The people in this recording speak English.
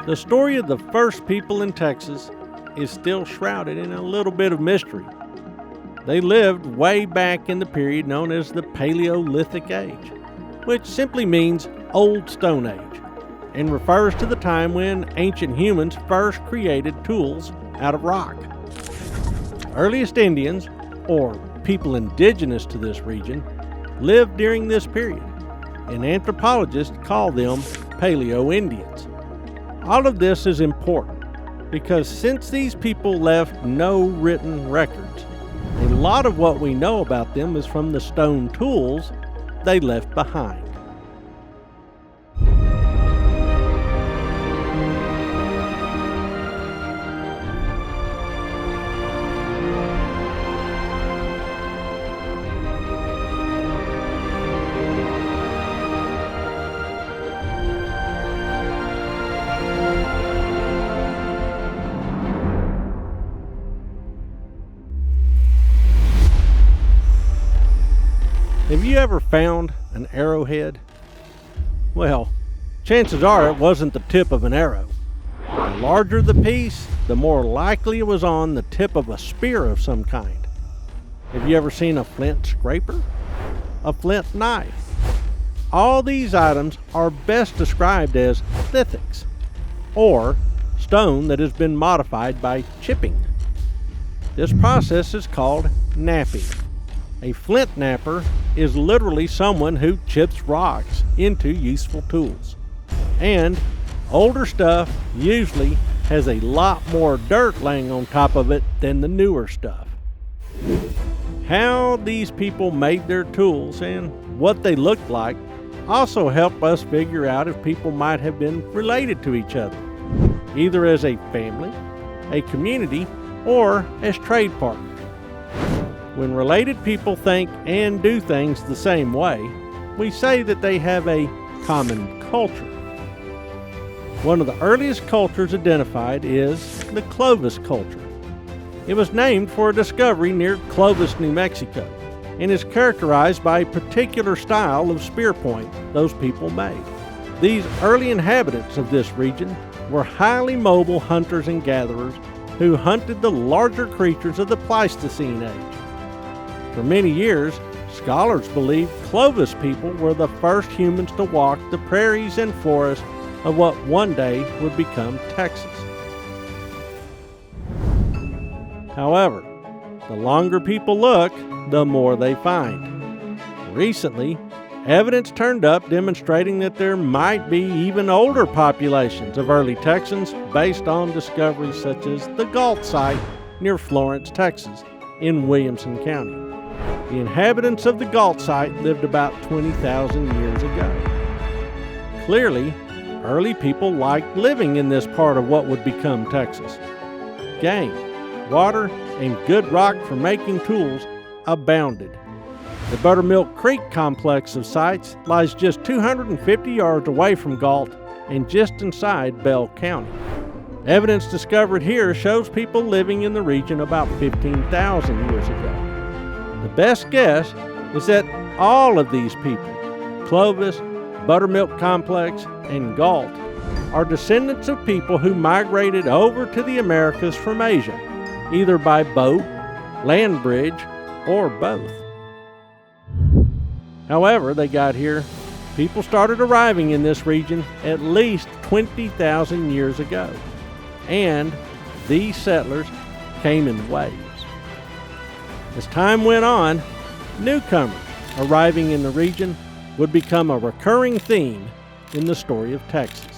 The story of the first people in Texas is still shrouded in a little bit of mystery. They lived way back in the period known as the Paleolithic Age, which simply means Old Stone Age, and refers to the time when ancient humans first created tools out of rock. The earliest Indians, or people indigenous to this region, lived during this period, and anthropologists call them Paleo-Indians. All of this is important because since these people left no written records, a lot of what we know about them is from the stone tools they left behind. Have you ever found an arrowhead? Well, chances are it wasn't the tip of an arrow. The larger the piece, the more likely it was on the tip of a spear of some kind. Have you ever seen a flint scraper? A flint knife? All these items are best described as lithics, or stone that has been modified by chipping. This process is called knapping. A flint knapper is literally someone who chips rocks into useful tools. And older stuff usually has a lot more dirt laying on top of it than the newer stuff. How these people made their tools and what they looked like also help us figure out if people might have been related to each other, either as a family, a community, or as trade partners. When related people think and do things the same way, we say that they have a common culture. One of the earliest cultures identified is the Clovis culture. It was named for a discovery near Clovis, New Mexico, and is characterized by a particular style of spear point those people made. These early inhabitants of this region were highly mobile hunters and gatherers who hunted the larger creatures of the Pleistocene age. For many years, scholars believe Clovis people were the first humans to walk the prairies and forests of what one day would become Texas. However, the longer people look, the more they find. Recently, evidence turned up demonstrating that there might be even older populations of early Texans based on discoveries such as the Galt site near Florence, Texas, in Williamson County. The inhabitants of the Galt site lived about 20,000 years ago. Clearly, early people liked living in this part of what would become Texas. Game, water, and good rock for making tools abounded. The Buttermilk Creek complex of sites lies just 250 yards away from Galt and just inside Bell County. Evidence discovered here shows people living in the region about 15,000 years ago. The best guess is that all of these people, Clovis, Buttermilk Complex, and Galt, are descendants of people who migrated over to the Americas from Asia, either by boat, land bridge, or both. However they got here, people started arriving in this region at least 20,000 years ago, and these settlers came in waves. As time went on, newcomers arriving in the region would become a recurring theme in the story of Texas.